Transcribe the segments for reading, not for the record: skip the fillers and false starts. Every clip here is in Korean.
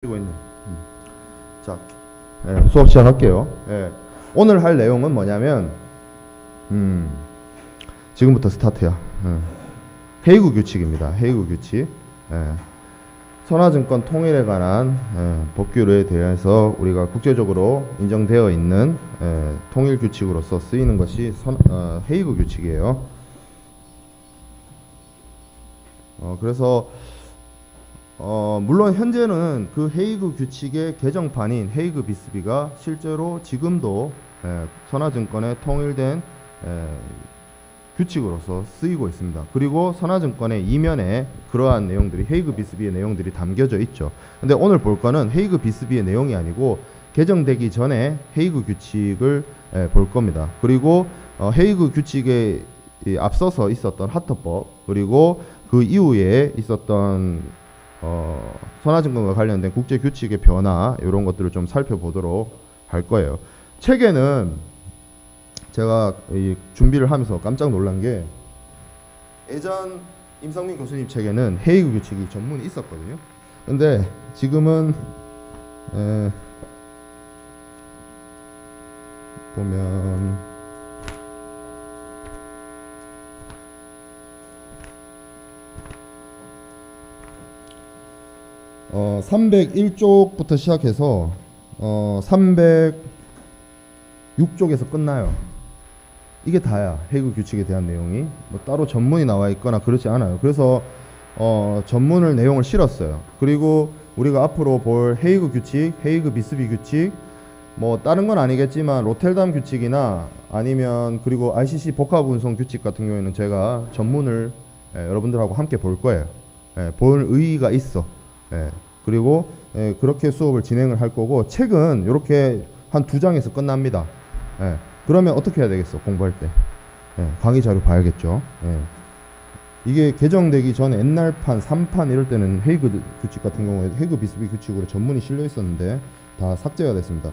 있네. 자, 수업 시작할게요. 오늘 할 내용은 뭐냐면, 지금부터 스타트야. 헤이그 규칙입니다. 헤이그 규칙. 선화증권 통일에 관한 법규에 대해서 우리가 국제적으로 인정되어 있는 통일 규칙으로서 쓰이는 것이 헤이그 규칙이에요. 그래서 물론 현재는 그 헤이그 규칙의 개정판인 헤이그 비스비가 실제로 지금도 선화증권의 통일된 규칙으로서 쓰이고 있습니다. 그리고 선화증권의 이면에 그러한 내용들이 헤이그 비스비의 내용들이 담겨져 있죠. 근데 오늘 볼 거는 헤이그 비스비의 내용이 아니고 개정되기 전에 헤이그 규칙을 볼 겁니다. 그리고 헤이그 규칙에 앞서서 있었던 하터법, 그리고 그 이후에 있었던 선화증권과 관련된 국제 규칙의 변화, 이런 것들을 좀 살펴보도록 할 거예요. 책에는 제가 준비를 하면서 깜짝 놀란 게, 예전 임성민 교수님 책에는 헤이그 규칙이 전문이 있었거든요. 근데 지금은 보면 301쪽부터 시작해서 306쪽에서 끝나요. 이게 다야. 헤이그 규칙에 대한 내용이 뭐 따로 전문이 나와 있거나 그렇지 않아요. 그래서 전문을 내용을 실었어요. 그리고 우리가 앞으로 볼 헤이그 규칙, 헤이그 비스비 규칙, 뭐 다른 건 아니겠지만 로텔담 규칙이나 아니면 그리고 ICC 복합운송 규칙 같은 경우에는 제가 전문을 여러분들하고 함께 볼 거예요. 볼 의의가 있어. 그리고 그렇게 수업을 진행을 할 거고, 책은 이렇게 한 2장에서 끝납니다. 그러면 어떻게 해야 되겠어? 공부할 때 강의 자료 봐야겠죠. 이게 개정되기 전에 옛날판 3판 이럴 때는 헤이그 규칙 같은 경우에 헤이그 비스비 규칙으로 전문이 실려 있었는데 다 삭제가 됐습니다.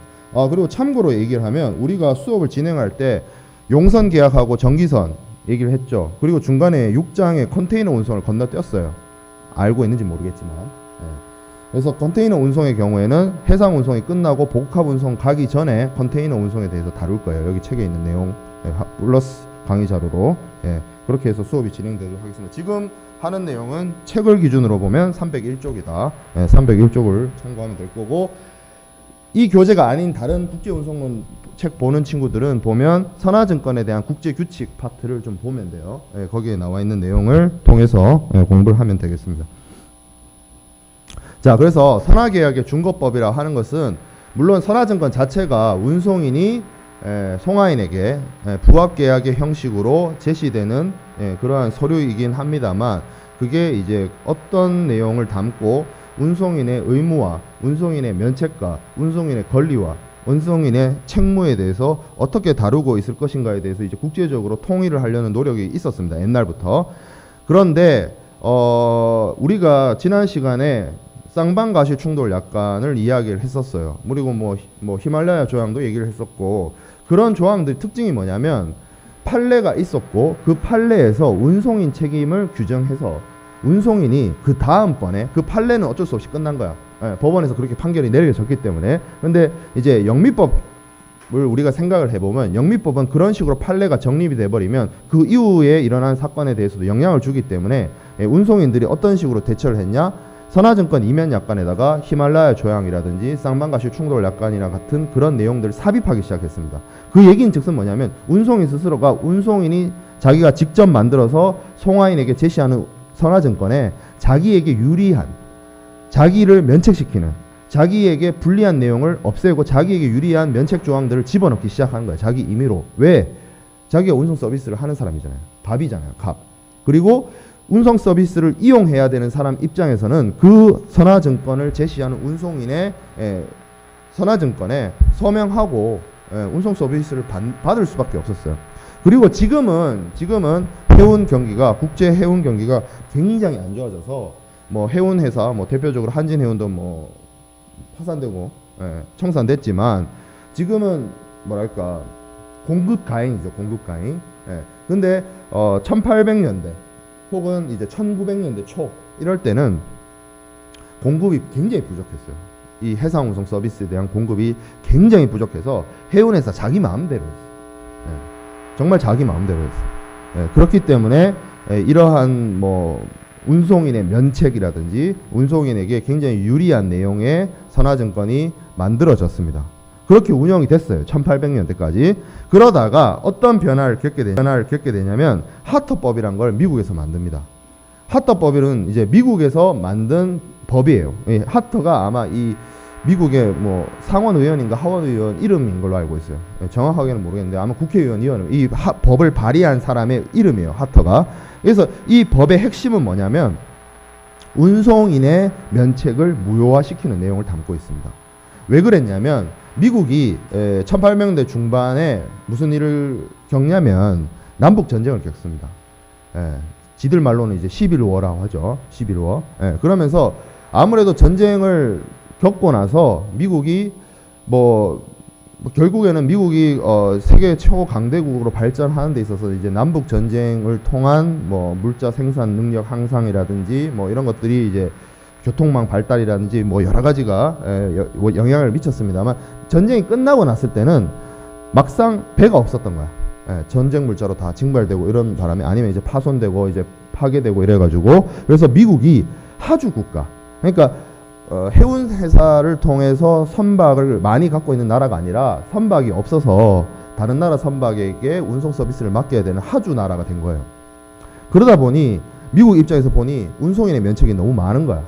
그리고 참고로 얘기를 하면, 우리가 수업을 진행할 때 용선 계약하고 전기선 얘기를 했죠. 그리고 중간에 6장에 컨테이너 운송을 건너뛰었어요. 알고 있는지 모르겠지만. 그래서 컨테이너 운송의 경우에는 해상 운송이 끝나고 복합 운송 가기 전에 컨테이너 운송에 대해서 다룰 거예요. 여기 책에 있는 내용 플러스 강의 자료로 그렇게 해서 수업이 진행되도록 하겠습니다. 지금 하는 내용은 책을 기준으로 보면 301쪽이다. 301쪽을 참고하면 될 거고, 이 교재가 아닌 다른 국제운송론 책 보는 친구들은 보면 선화증권에 대한 국제규칙 파트를 좀 보면 돼요. 거기에 나와 있는 내용을 통해서 공부를 하면 되겠습니다. 자, 그래서 선화계약의 준거법이라 하는 것은, 물론 선화증권 자체가 운송인이 송화인에게 부합계약의 형식으로 제시되는 그러한 서류이긴 합니다만, 그게 이제 어떤 내용을 담고 운송인의 의무와 운송인의 면책과 운송인의 권리와 운송인의 책무에 대해서 어떻게 다루고 있을 것인가에 대해서 이제 국제적으로 통일을 하려는 노력이 있었습니다. 옛날부터. 그런데 우리가 지난 시간에 쌍방과실 충돌 약관을 이야기를 했었어요. 그리고 뭐 히말라야 조항도 얘기를 했었고, 그런 조항들 특징이 뭐냐면 판례가 있었고, 그 판례에서 운송인 책임을 규정해서 운송인이 그 다음번에, 그 판례는 어쩔 수 없이 끝난 거야. 법원에서 그렇게 판결이 내려졌기 때문에. 근데 이제 영미법을 우리가 생각을 해보면, 영미법은 그런 식으로 판례가 정립이 돼버리면 그 이후에 일어난 사건에 대해서도 영향을 주기 때문에 운송인들이 어떤 식으로 대처를 했냐, 선화증권 이면 약관에다가 히말라야 조항이라든지 쌍방과실 충돌 약관이나 같은 그런 내용들을 삽입하기 시작했습니다. 그 얘기는 즉슨 뭐냐면, 운송인 스스로가 운송인이 자기가 직접 만들어서 송화인에게 제시하는 선화증권에 자기에게 유리한, 자기를 면책시키는, 자기에게 불리한 내용을 없애고 자기에게 유리한 면책 조항들을 집어넣기 시작하는 거예요. 자기 임의로. 왜? 자기가 운송 서비스를 하는 사람이잖아요. 갑이잖아요. 갑. 그리고 운송 서비스를 이용해야 되는 사람 입장에서는 그 선화증권을 제시하는 운송인의 선화증권에 서명하고 운송 서비스를 받을 수밖에 없었어요. 그리고 지금은 해운 경기가, 국제 해운 경기가 굉장히 안 좋아져서 뭐 해운 회사, 뭐 대표적으로 한진해운도 뭐 파산되고 청산됐지만, 지금은 뭐랄까 공급 가행이죠. 공급 가행. 근데 1800년대 혹은 이제 1900년대 초 이럴 때는 공급이 굉장히 부족했어요. 이 해상 운송 서비스에 대한 공급이 굉장히 부족해서 해운회사 자기 마음대로 했어요. 정말 자기 마음대로 했어요. 그렇기 때문에 이러한 뭐 운송인의 면책이라든지 운송인에게 굉장히 유리한 내용의 선화증권이 만들어졌습니다. 그렇게 운영이 됐어요. 1800년대까지. 그러다가 어떤 변화를 겪게 되냐면 하터법이란 걸 미국에서 만듭니다. 하터법은 이제 미국에서 만든 법이에요. 하터가 아마 이 미국의 뭐 상원의원인가 하원의원 이름인 걸로 알고 있어요. 정확하게는 모르겠는데 아마 국회의원 이 법을 발의한 사람의 이름이에요. 하터가. 그래서 이 법의 핵심은 뭐냐면 운송인의 면책을 무효화시키는 내용을 담고 있습니다. 왜 그랬냐면 미국이 1800년대 중반에 무슨 일을 겪냐면 남북 전쟁을 겪습니다. 지들 말로는 이제 11월이라고 하죠. 11월. 그러면서 아무래도 전쟁을 겪고 나서 미국이 결국에는 미국이 세계 최고 강대국으로 발전하는 데 있어서 이제 남북 전쟁을 통한 뭐 물자 생산 능력 향상이라든지 뭐 이런 것들이 이제 교통망 발달이라든지 뭐 여러 가지가 영향을 미쳤습니다만 전쟁이 끝나고 났을 때는 막상 배가 없었던 거야. 전쟁 물자로 다 증발되고 이런 바람에 아니면 이제 파손되고 이제 파괴되고 이래가지고 그래서 미국이 하주 국가 그러니까 해운 회사를 통해서 선박을 많이 갖고 있는 나라가 아니라 선박이 없어서 다른 나라 선박에게 운송 서비스를 맡겨야 되는 하주 나라가 된 거예요. 그러다 보니 미국 입장에서 보니 운송인의 면책이 너무 많은 거야.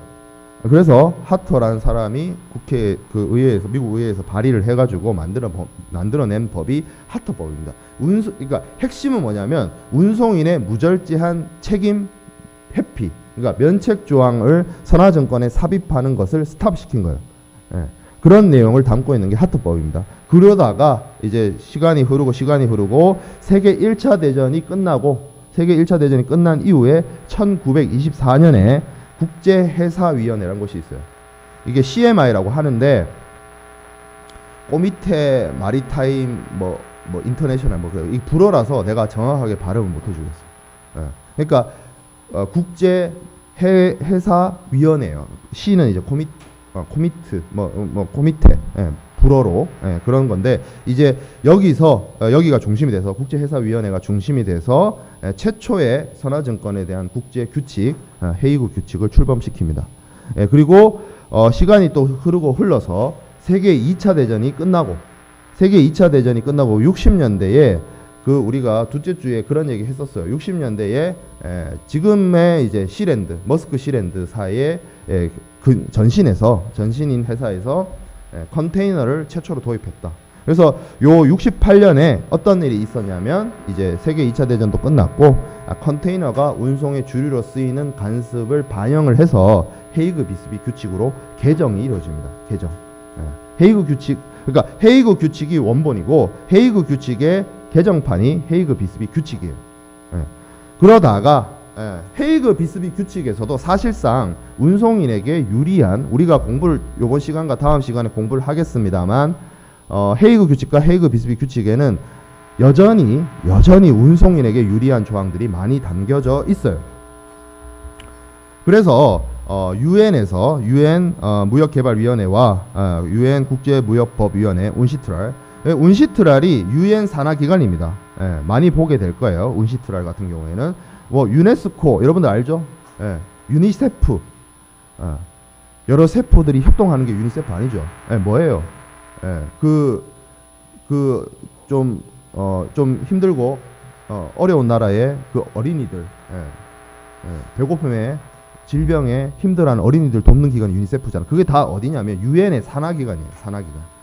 그래서 하터라는 사람이 의회에서 미국 의회에서 발의를 해가지고 만들어낸 법이 하터법입니다. 그러니까 핵심은 뭐냐면 운송인의 무절제한 책임 회피, 그러니까 면책 조항을 선화증권에 삽입하는 것을 스탑시킨 거예요. 그런 내용을 담고 있는 게 하터법입니다. 그러다가 이제 시간이 흐르고 세계 1차 대전이 끝난 이후에 1924년에 국제해사위원회라는 곳이 있어요. 이게 CMI라고 하는데 꼬미테 마리타임 뭐 인터내셔널 이 불어라서 내가 정확하게 발음을 못 해주겠어요. 그러니까 국제해사위원회예요. C는 이제 코미트 코미테 불어로 그런 건데 이제 여기가 중심이 돼서 국제해사위원회가 중심이 돼서 최초의 선화증권에 대한 국제 규칙 헤이그 규칙을 출범시킵니다. 그리고 시간이 또 흘러서 세계 2차 대전이 끝나고 60년대에 우리가 둘째 주에 그런 얘기 했었어요. 60년대에 지금의 이제 머스크 시랜드사의 전신인 회사에서 컨테이너를 최초로 도입했다. 그래서 요 68년에 어떤 일이 있었냐면 이제 세계 2차 대전도 끝났고 컨테이너가 운송의 주류로 쓰이는 관습을 반영을 해서 헤이그 비스비 규칙으로 개정이 이루어집니다. 헤이그 규칙, 그러니까 헤이그 규칙이 원본이고 헤이그 규칙의 개정판이 헤이그 비스비 규칙이에요. 그러다가 헤이그 비스비 규칙에서도 사실상 운송인에게 유리한 우리가 요번 시간과 다음 시간에 공부를 하겠습니다만 헤이그 규칙과 헤이그 비스비 규칙에는 여전히 운송인에게 유리한 조항들이 많이 담겨져 있어요. 그래서 유엔에서 유엔 무역개발위원회와 유엔 국제무역법위원회 운시트랄이 유엔 산하기관입니다. 많이 보게 될 거예요. 운시트랄 같은 경우에는 유네스코 여러분들 알죠? 유니세프 여러 세포들이 협동하는 게 유니세프 아니죠? 뭐예요? 좀 힘들고 어려운 나라의 어린이들 배고픔에 질병에 힘들어하는 어린이들 돕는 기관이 유니세프잖아. 그게 다 어디냐면 유엔의 산하기관이에요. 산하기관.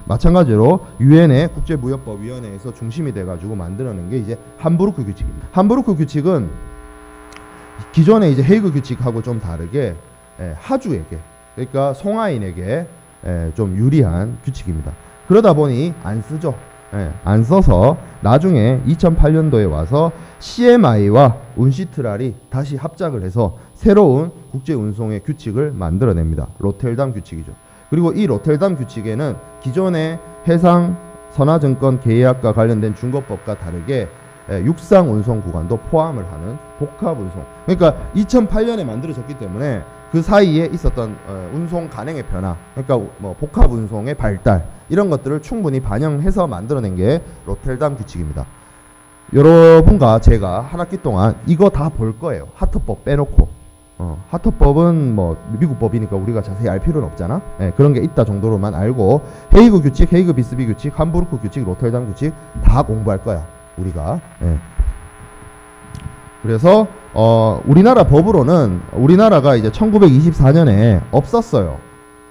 마찬가지로 유엔의 국제무역법위원회에서 중심이 돼가지고 만들어낸 게 이제 함부르크 규칙입니다. 함부르크 규칙은 기존의 이제 헤이그 규칙하고 좀 다르게 하주에게 그러니까 송하인에게 좀 유리한 규칙입니다. 그러다 보니 안 쓰죠. 안 써서 나중에 2008년도에 와서 CMI와 운시트랄이 다시 합작을 해서 새로운 국제운송의 규칙을 만들어냅니다. 로텔담 규칙이죠. 그리고 이 로텔담 규칙에는 기존의 해상 선화증권 계약과 관련된 중거법과 다르게 육상 운송 구간도 포함을 하는 복합 운송. 그러니까 2008년에 만들어졌기 때문에 그 사이에 있었던 운송 간행의 변화, 그러니까 뭐 복합 운송의 발달 이런 것들을 충분히 반영해서 만들어낸 게 로텔담 규칙입니다. 여러분과 제가 한 학기 동안 이거 다 볼 거예요. 하트법 빼놓고. 하트법은 뭐 미국 법이니까 우리가 자세히 알 필요는 없잖아. 그런 게 있다 정도로만 알고 헤이그 규칙, 헤이그 비스비 규칙, 함부르크 규칙, 로텔담 규칙 다 공부할 거야 우리가. 그래서 우리나라 법으로는 우리나라가 이제 1924년에 없었어요.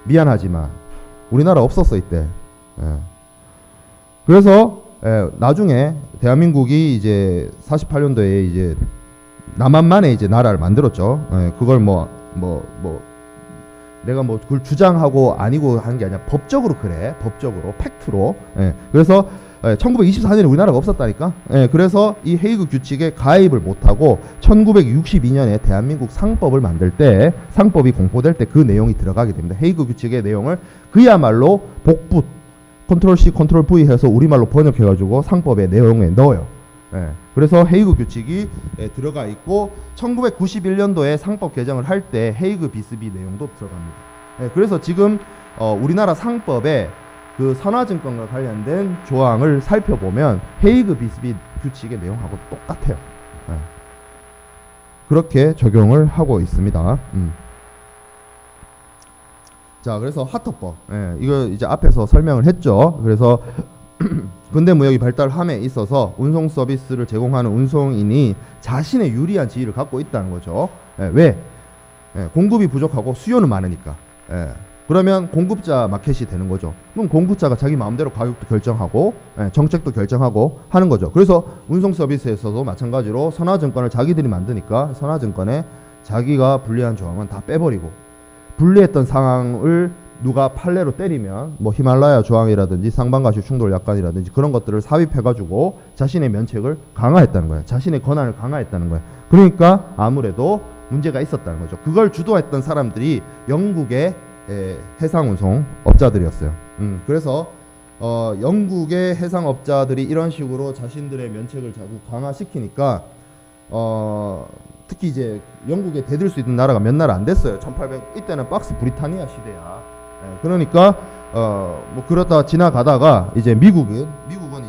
미안하지만 우리나라 없었어 이때. 그래서 나중에 대한민국이 이제 48년도에 이제 남한만의 이제 나라를 만들었죠. 그걸 내가 뭐 그걸 주장하고 아니고 하는 게 아니라 법적으로 그래. 법적으로 팩트로. 그래서 1924년에 우리나라가 없었다니까. 그래서 이 헤이그 규칙에 가입을 못하고 1962년에 대한민국 상법을 만들 때 상법이 공포될 때 그 내용이 들어가게 됩니다. 헤이그 규칙의 내용을 그야말로 복붙 컨트롤 C 컨트롤 V 해서 우리말로 번역해가지고 상법의 내용에 넣어요. 그래서 헤이그 규칙이 들어가 있고 1991년도에 상법 개정을 할 때 헤이그 비스비 내용도 들어갑니다. 그래서 지금 우리나라 상법에 그 선화증권과 관련된 조항을 살펴보면 헤이그 비스비 규칙의 내용하고 똑같아요. 그렇게 적용을 하고 있습니다. 자, 그래서 하터법. 이거 이제 앞에서 설명을 했죠. 그래서 근대무역이 발달함에 있어서 운송 서비스를 제공하는 운송인이 자신의 유리한 지위를 갖고 있다는 거죠. 왜? 공급이 부족하고 수요는 많으니까. 그러면 공급자 마켓이 되는 거죠. 그럼 공급자가 자기 마음대로 가격도 결정하고 정책도 결정하고 하는 거죠. 그래서 운송 서비스에서도 마찬가지로 선화증권을 자기들이 만드니까 선화증권에 자기가 불리한 조항은 다 빼버리고 불리했던 상황을 누가 판례로 때리면 뭐 히말라야 조항이라든지 상반가시 충돌 약관이라든지 그런 것들을 삽입해가지고 자신의 면책을 강화했다는 거예요. 자신의 권한을 강화했다는 거예요. 그러니까 아무래도 문제가 있었다는 거죠. 그걸 주도했던 사람들이 영국의 해상운송 업자들이었어요. 그래서 영국의 해상업자들이 이런 식으로 자신들의 면책을 자꾸 강화시키니까 특히 이제 영국에 대들 수 있는 나라가 몇 나라 안 됐어요. 1800 이때는 박스 브리타니아 시대야. 그러니까 뭐 그러다 지나가다가 이제 미국은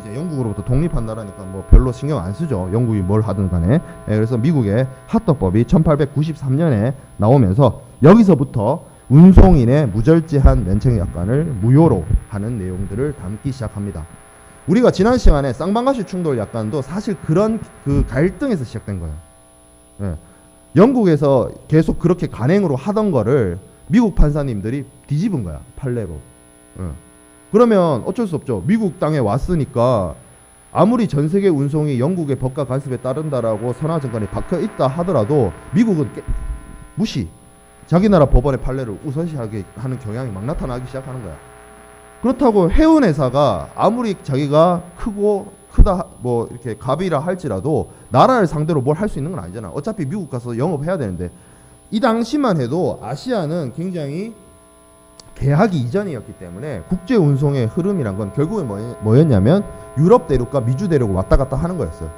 이제 영국으로부터 독립한 나라니까 뭐 별로 신경 안 쓰죠. 영국이 뭘 하든 간에. 그래서 미국의 하터법이 1893년에 나오면서 여기서부터 운송인의 무절제한 면책 약관을 무효로 하는 내용들을 담기 시작합니다. 우리가 지난 시간에 쌍방가시 충돌 약관도 사실 그런 그 갈등에서 시작된 거예요. 영국에서 계속 그렇게 간행으로 하던 거를 미국 판사님들이 뒤집은 거야, 판례로. 그러면 어쩔 수 없죠. 미국 땅에 왔으니까 아무리 전 세계 운송이 영국의 법과 관습에 따른다라고 선화증권에 박혀 있다 하더라도 미국은 무시. 자기 나라 법원의 판례를 우선시하게 하는 경향이 막 나타나기 시작하는 거야. 그렇다고 해운회사가 아무리 자기가 크다 뭐 이렇게 갑이라 할지라도 나라를 상대로 뭘 할 수 있는 건 아니잖아. 어차피 미국 가서 영업해야 되는데 이 당시만 해도 아시아는 굉장히 개하기 이전이었기 때문에 국제 운송의 흐름이란 건 결국에 뭐였냐면 유럽 대륙과 미주 대륙을 왔다 갔다 하는 거였어요.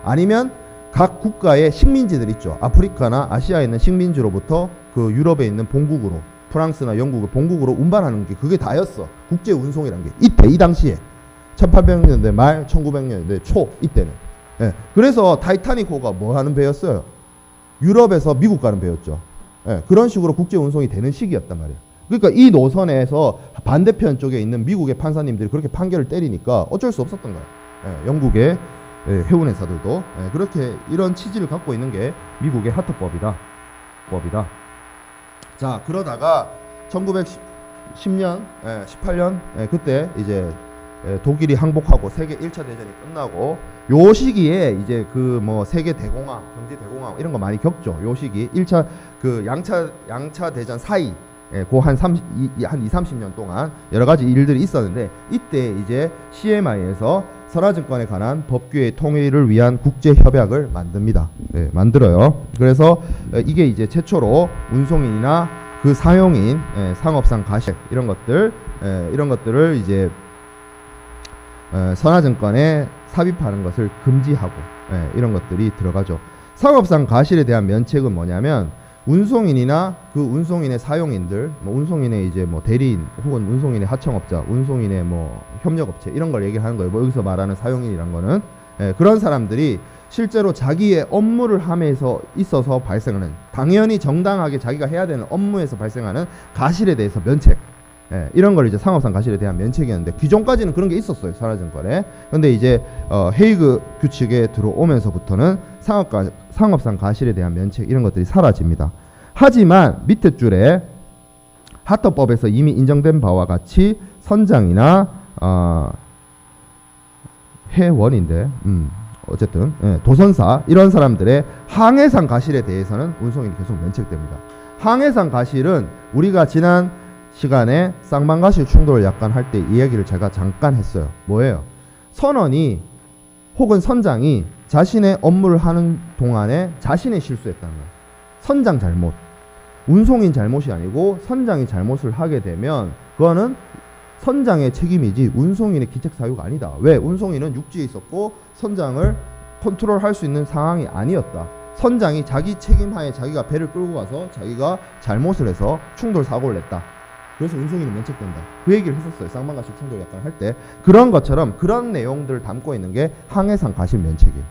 아니면 각 국가의 식민지들 있죠. 아프리카나 아시아에 있는 식민지로부터 그 유럽에 있는 본국으로 프랑스나 영국을 본국으로 운반하는 게 그게 다였어. 국제 운송이란 게 이때 이 당시에 1800년대 말 1900년대 초 이때는. 그래서 타이타닉호가 뭐 하는 배였어요? 유럽에서 미국 가는 배였죠. 그런 식으로 국제 운송이 되는 시기였단 말이에요. 그러니까 이 노선에서 반대편 쪽에 있는 미국의 판사님들이 그렇게 판결을 때리니까 어쩔 수 없었던 거예요. 영국의 해운회사들도 그렇게 이런 취지를 갖고 있는 게 미국의 하트법이다. 자, 그러다가 1910년, 18년 그때 이제 독일이 항복하고 세계 1차 대전이 끝나고 요 시기에 이제 그 뭐 세계 대공황, 경제 대공황 이런 거 많이 겪죠. 요 시기 1차 그 양차 대전 사이 그 한 20-30년 동안 여러 가지 일들이 있었는데 이때 이제 CMI에서 선화증권에 관한 법규의 통일을 위한 국제 협약을 만듭니다. 만들어요. 그래서 이게 이제 최초로 운송인이나 그 사용인 상업상 가시 이런 것들을 이제 선화증권에 삽입하는 것을 금지하고 이런 것들이 들어가죠. 상업상 과실에 대한 면책은 뭐냐면 운송인이나 그 운송인의 사용인들, 뭐 운송인의 이제 뭐 대리인 혹은 운송인의 하청업자, 운송인의 뭐 협력업체 이런 걸 얘기하는 거예요. 뭐 여기서 말하는 사용인이란 거는 그런 사람들이 실제로 자기의 업무를 함에서 있어서 발생하는 당연히 정당하게 자기가 해야 되는 업무에서 발생하는 과실에 대해서 면책 이런 걸 이제 상업상 과실에 대한 면책이었는데 기존까지는 그런 게 있었어요. 선화증권에. 근데 이제 헤이그 규칙에 들어오면서부터는 상업상 과실에 대한 면책 이런 것들이 사라집니다. 하지만 밑에 줄에 하터법에서 이미 인정된 바와 같이 선장이나 회원인데 어쨌든 도선사 이런 사람들의 항해상 과실에 대해서는 운송인이 계속 면책됩니다. 항해상 과실은 우리가 지난 시간에 쌍방과실 충돌을 약간 할 때 이야기를 제가 잠깐 했어요. 뭐예요? 선원이 혹은 선장이 자신의 업무를 하는 동안에 자신의 실수했다는 거예요. 선장 잘못, 운송인 잘못이 아니고 선장이 잘못을 하게 되면 그거는 선장의 책임이지 운송인의 기책 사유가 아니다. 왜? 운송인은 육지에 있었고 선장을 컨트롤할 수 있는 상황이 아니었다. 선장이 자기 책임하에 자기가 배를 끌고 가서 자기가 잘못을 해서 충돌 사고를 냈다. 그래서 운송인은 면책된다. 그 얘기를 했었어요. 쌍방과실 충돌 약간 할 때. 그런 것처럼 그런 내용들을 담고 있는 게 항해상 과실 면책이에요.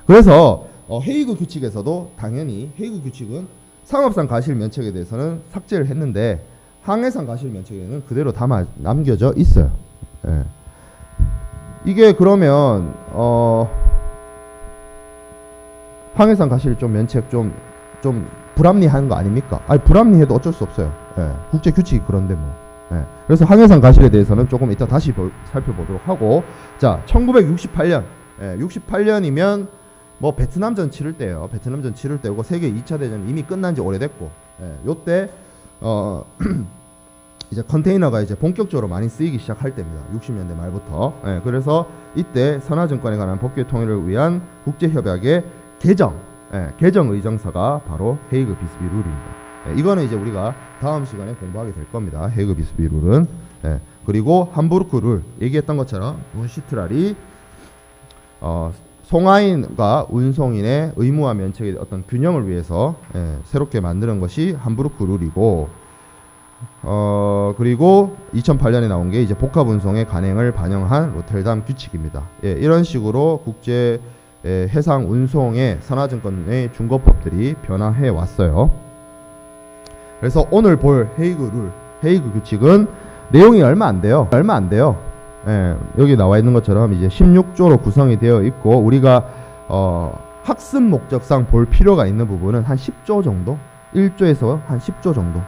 그래서 헤이그 규칙에서도 당연히 헤이그 규칙은 상업상 과실 면책에 대해서는 삭제를 했는데 항해상 과실 면책에는 그대로 담아 남겨져 있어요. 이게 그러면 항해상 과실 좀 면책 좀 불합리한 거 아닙니까? 아니 불합리해도 어쩔 수 없어요. 국제 규칙이 그런데 뭐. 그래서 항해상 과실에 대해서는 조금 이따 다시 살펴보도록 하고, 자 1968년 68년이면 뭐 베트남전 치를 때예요. 베트남전 치를 때고 세계 2차 대전 이미 끝난 지 오래됐고, 요때 이제 컨테이너가 이제 본격적으로 많이 쓰이기 시작할 때입니다. 60년대 말부터. 그래서 이때 선화증권에 관한 법규 통일을 위한 국제협약의 개정 의정서가 바로 헤이그 비스비 룰입니다. 이거는 이제 우리가 다음 시간에 공부하게 될 겁니다. 헤이그 비스비 룰은. 그리고 함부르크 룰 얘기했던 것처럼 문시트랄이 송화인과 운송인의 의무와 면책의 어떤 균형을 위해서 새롭게 만드는 것이 함부르크 룰이고, 그리고 2008년에 나온 게 이제 복합 운송의 간행을 반영한 로텔담 규칙입니다. 이런 식으로 국제 해상 운송의 선화증권의 준거법들이 변화해 왔어요. 그래서 오늘 볼 헤이그 룰, 헤이그 규칙은 내용이 얼마 안 돼요. 여기 나와 있는 것처럼 이제 16조로 구성이 되어 있고, 우리가 학습 목적상 볼 필요가 있는 부분은 한 10조 정도, 1조에서 한 10조 정도.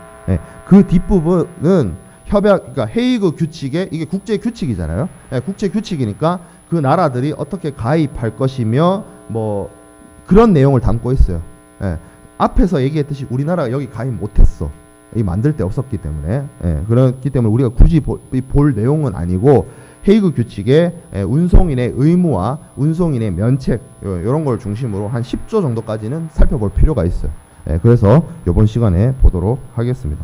그 뒷부분은 그러니까 헤이그 규칙에, 이게 국제 규칙이잖아요. 국제 규칙이니까 그 나라들이 어떻게 가입할 것이며 뭐 그런 내용을 담고 있어요. 앞에서 얘기했듯이 우리나라가 여기 가입 못했어. 이 만들 때 없었기 때문에. 그렇기 때문에 우리가 굳이 볼 내용은 아니고 헤이그 규칙의 운송인의 의무와 운송인의 면책 이런 걸 중심으로 한 10조 정도까지는 살펴볼 필요가 있어요. 그래서 이번 시간에 보도록 하겠습니다.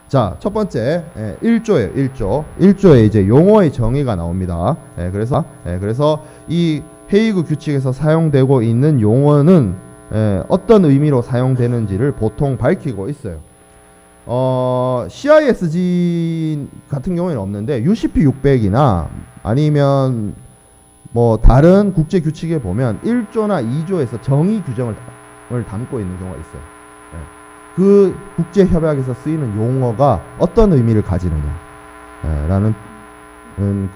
자, 첫 번째 1조예요. 1조에 이제 용어의 정의가 나옵니다. 그래서 이 헤이그 규칙에서 사용되고 있는 용어는 어떤 의미로 사용되는지를 보통 밝히고 있어요. CISG 같은 경우에는 없는데 UCP 600이나 아니면 뭐 다른 국제 규칙에 보면 1조나 2조에서 정의 규정을 담고 있는 경우가 있어요. 그 국제 협약에서 쓰이는 용어가 어떤 의미를 가지느냐 라는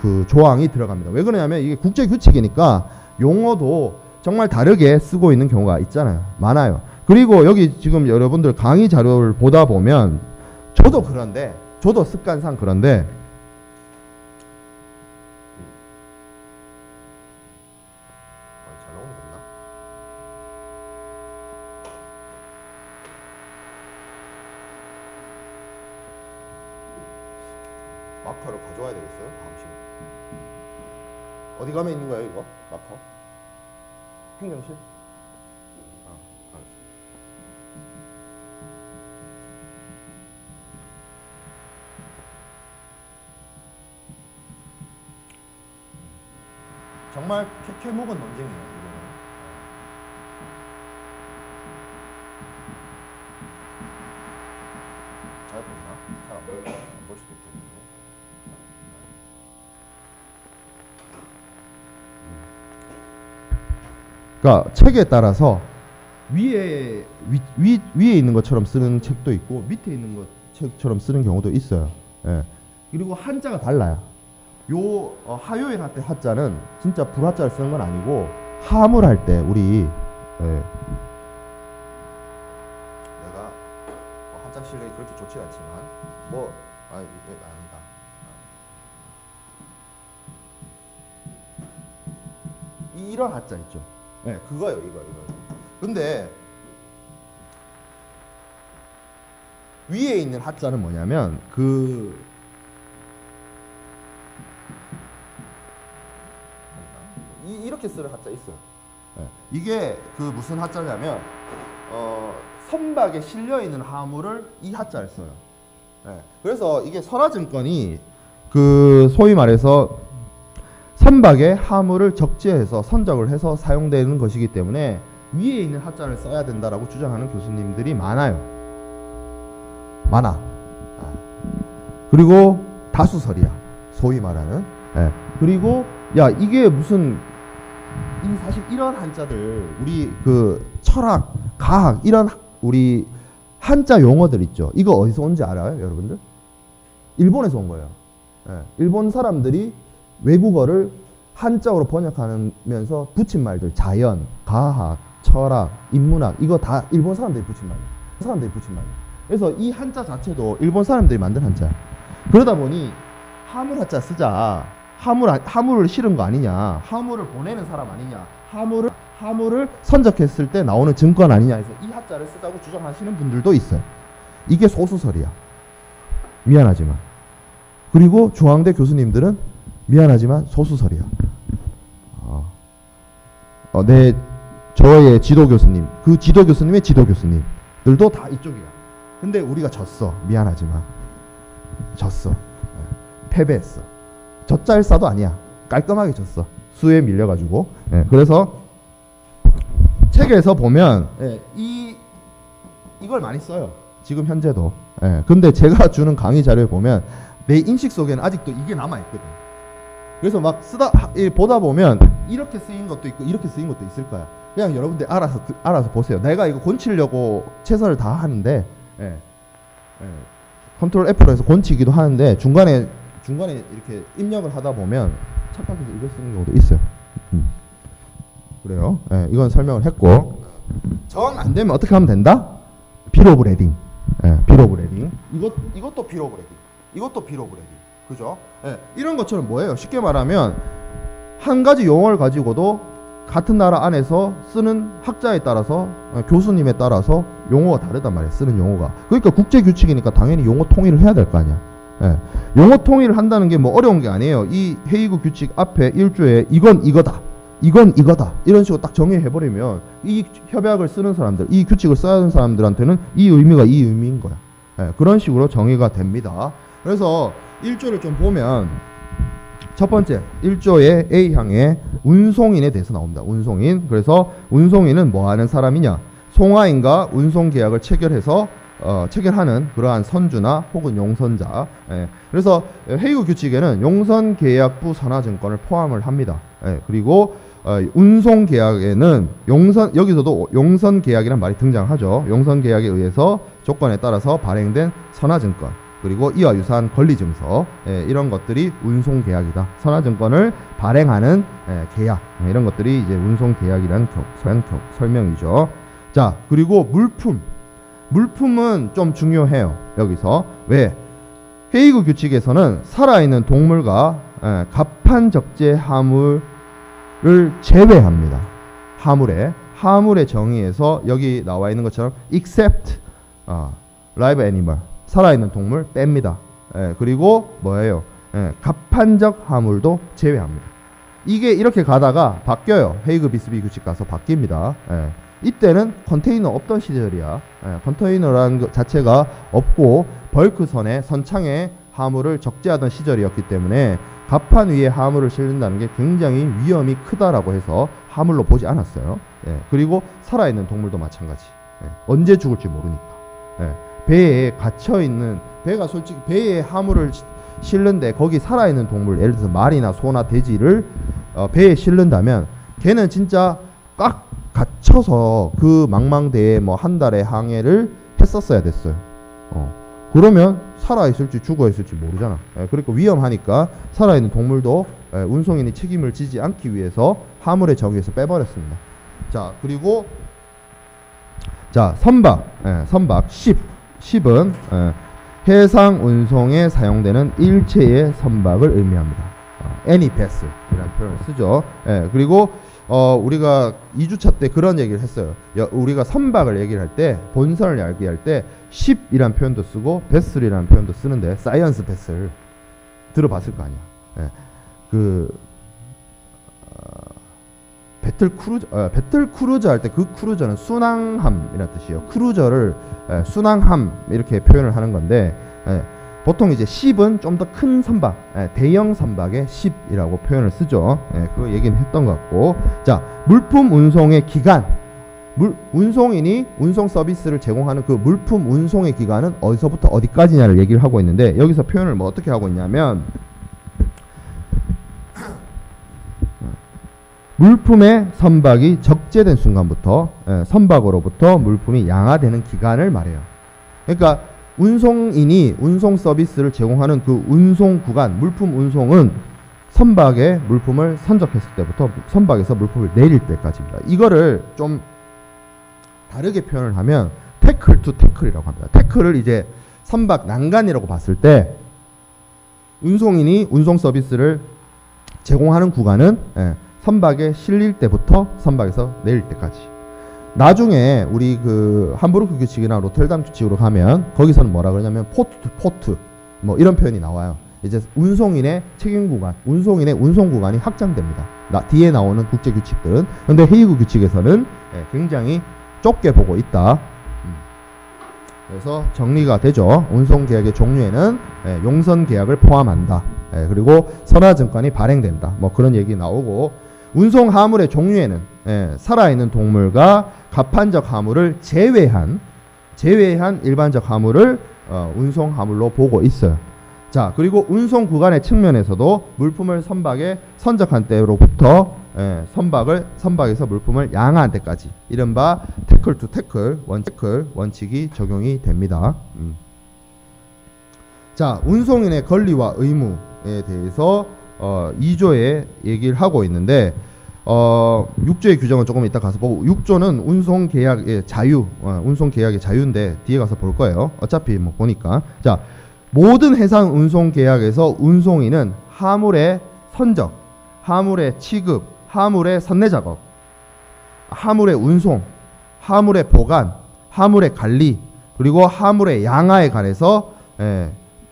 그 조항이 들어갑니다. 왜 그러냐면 이게 국제 규칙이니까 용어도 정말 다르게 쓰고 있는 경우가 있잖아요. 많아요. 그리고 여기 지금 여러분들 강의 자료를 보다 보면 저도 습관상 그런데 마커를 가져와야 되겠어요? 다음 시간. 어디 가면 있는 거예요, 이거? 마커? 행정실? 알았어. 정말 캐묵은 논쟁이에요. 이거는. 잘 보이나? 잘 안 보일 수도 있겠는데. 그러니까 책에 따라서 위에 있는 것처럼 쓰는 책도 있고 밑에 있는 것 책처럼 쓰는 경우도 있어요. 예. 그리고 한자가 달라요. 요 하요에 할 때 하자는 진짜 불하자를 쓰는 건 아니고 함을 할 때 우리 내가 한자 실력이 그렇게 좋지 않지만 이게 아니다. 이런 하자 있죠. 네, 그거요, 이거. 근데 위에 있는 하자는 뭐냐면 이렇게 쓰는 하자 있어요. 네, 이게 무슨 하자냐면 선박에 실려 있는 하물을 이 하자를 써요. 네, 그래서 이게 선화증권이 소위 말해서 선박에 하물을 적재해서 선적을 해서 사용되는 것이기 때문에 위에 있는 하자를 써야 된다라고 주장하는 교수님들이 많아. 그리고 다수설이야. 소위 말하는. 예. 그리고 이게 무슨 사실 이런 한자들 우리 철학, 과학 이런 우리 한자 용어들 있죠. 이거 어디서 온지 알아요, 여러분들? 일본에서 온 거예요. 예. 일본 사람들이 외국어를 한자어로 번역하면서 붙인 말들, 자연, 과학, 철학, 인문학 이거 다 일본 사람들이 붙인 말이에요. 그래서 이 한자 자체도 일본 사람들이 만든 한자야. 그러다 보니 하물 한자 쓰자. 하물을 실은 거 아니냐. 하물을 보내는 사람 아니냐. 하물을 선적했을 때 나오는 증권 아니냐 해서 이 한자를 쓰자고 주장하시는 분들도 있어요. 이게 소수설이야. 미안하지만. 그리고 중앙대 교수님들은 미안하지만 소수설이야. 저의 지도 교수님, 지도 교수님의 지도 교수님들도 다 이쪽이야. 근데 우리가 졌어. 미안하지만 졌어. 패배했어. 젖잘싸도 아니야. 깔끔하게 졌어. 수에 밀려가지고. 그래서 책에서 보면 이걸 많이 써요. 지금 현재도. 근데 제가 주는 강의 자료에 보면 내 인식 속에는 아직도 이게 남아있거든. 그래서 막 보다 보면 이렇게 쓰인 것도 있고 이렇게 쓰인 것도 있을 거야. 그냥 여러분들 알아서 보세요. 내가 이거 곤치려고 최선을 다하는데 컨트롤 F로 해서 곤치기도 하는데 중간에 이렇게 입력을 하다 보면 착각해서 이거 쓰는 경우도 있어요. 그래요. 이건 설명을 했고 정 안 되면 어떻게 하면 된다? 빌 오브 레딩. 빌 오브 레딩. 이것도 빌 오브 레딩. 이것도 빌 오브 레딩. 그죠? 이런 것처럼 뭐예요? 쉽게 말하면 한 가지 용어를 가지고도 같은 나라 안에서 쓰는 학자에 따라서 교수님에 따라서 용어가 다르단 말이에요. 쓰는 용어가. 그러니까 국제 규칙이니까 당연히 용어 통일을 해야 될 거 아니야. 용어 통일을 한다는 게 뭐 어려운 게 아니에요. 이 헤이그 규칙 앞에 1조에 이건 이거다. 이건 이거다. 이런 식으로 딱 정의해버리면 이 협약을 쓰는 사람들, 이 규칙을 써야 하는 사람들한테는 이 의미가 이 의미인 거야. 그런 식으로 정의가 됩니다. 그래서 1조를 좀 보면 첫 번째 1조의 A항에 운송인에 대해서 나옵니다. 운송인. 그래서 운송인은 뭐 하는 사람이냐? 송화인과 운송계약을 체결하는 그러한 선주나 혹은 용선자. 그래서 헤이그 규칙에는 용선계약부 선화증권을 포함을 합니다. 그리고 운송계약에는 여기서도 용선계약이라는 말이 등장하죠. 용선계약에 의해서 조건에 따라서 발행된 선화증권, 그리고 이와 유사한 권리증서, 이런 것들이 운송계약이다. 선화증권을 발행하는 계약, 이런 것들이 이제 운송계약이라는 설명이죠. 자, 그리고 물품은 좀 중요해요. 여기서 왜? 헤이그 규칙에서는 살아있는 동물과 갑판적재 하물을 제외합니다. 하물의 정의에서 여기 나와 있는 것처럼 except live animal, 살아있는 동물 뺍니다. 그리고 뭐예요? 갑판적 하물도 제외합니다. 이게 이렇게 가다가 바뀌어요. 헤이그 비스비 규칙 가서 바뀝니다. 이때는 컨테이너 없던 시절이야. 컨테이너라는 것 자체가 없고 벌크선에 선창에 하물을 적재하던 시절이었기 때문에 갑판 위에 화물을 실른다는 게 굉장히 위험이 크다라고 해서 화물로 보지 않았어요. 예, 그리고 살아있는 동물도 마찬가지. 예, 언제 죽을지 모르니까. 예, 배에 갇혀있는, 배가 솔직히 배에 화물을 실는데 거기 살아있는 동물, 예를 들어서 말이나 소나 돼지를 배에 실른다면 걔는 진짜 꽉 갇혀서 그 망망대해 뭐 한 달의 항해를 했었어야 됐어요. 그러면 살아있을지 죽어있을지 모르잖아. 예, 그러니까 위험하니까 살아있는 동물도 운송인이 책임을 지지 않기 위해서 화물의 정의에서 빼버렸습니다. 자, 그리고 자, 선박, 선박 10은 해상 운송에 사용되는 일체의 선박을 의미합니다. any vessel이라는 표현을 쓰죠. 그리고 우리가 2주차 때 그런 얘기를 했어요. 우리가 선박을 얘기를 할 때, 본선을 얘기할 때 ship이라는 표현도 쓰고 vessel이라는 표현도 쓰는데, 사이언스 베슬 들어봤을 거 아니야. 배틀 크루저 할 때 그 크루저는 순항함이라는 뜻이에요. 크루저를 순항함 이렇게 표현을 하는 건데, 보통 이제 ship은 좀 더 큰 선박, 대형 선박의 ship이라고 표현을 쓰죠. 그 얘기는 했던 것 같고, 자, 물품 운송의 기간, 운송인이 운송 서비스를 제공하는 그 물품 운송의 기간은 어디서부터 어디까지냐를 얘기를 하고 있는데, 여기서 표현을 뭐 어떻게 하고 있냐면, 물품의 선박이 적재된 순간부터 선박으로부터 물품이 양화되는 기간을 말해요. 그러니까 운송인이 운송 서비스를 제공하는 그 운송 구간, 물품 운송은 선박에 물품을 선적했을 때부터 선박에서 물품을 내릴 때까지입니다. 이거를 좀 다르게 표현을 하면 태클 투 태클이라고 합니다. 태클을 이제 선박 난간이라고 봤을 때 운송인이 운송 서비스를 제공하는 구간은 선박에 실릴 때부터 선박에서 내릴 때까지. 나중에 우리 그 함부르크 규칙이나 로텔담 규칙으로 가면 거기서는 뭐라 그러냐면 포트 투 포트 뭐 이런 표현이 나와요. 이제 운송인의 책임 구간, 운송인의 운송 구간이 확장됩니다. 뒤에 나오는 국제 규칙들은. 근데 헤이그 규칙에서는 굉장히 좁게 보고 있다. 그래서 정리가 되죠. 운송 계약의 종류에는 용선 계약을 포함한다. 그리고 선화증권이 발행된다. 뭐 그런 얘기 나오고, 운송 화물의 종류에는 살아있는 동물과 갑판적 화물을 제외한 일반적 화물을 운송 화물로 보고 있어요. 자, 그리고 운송 구간의 측면에서도 물품을 선박에 선적한 때로부터 선박에서 물품을 양화한 때까지 이른바 태클 투 태클 원칙이 적용이 됩니다. 자, 운송인의 권리와 의무에 대해서 2조에 얘기를 하고 있는데, 6조의 규정은 조금 이따 가서 보고, 6조는 운송계약의 자유, 운송계약의 자유인데 뒤에 가서 볼 거예요. 어차피 뭐 보니까. 자, 모든 해상 운송계약에서 운송인은 화물의 선적, 화물의 취급, 화물의 선내작업, 화물의 운송, 화물의 보관, 화물의 관리, 그리고 화물의 양화에 관해서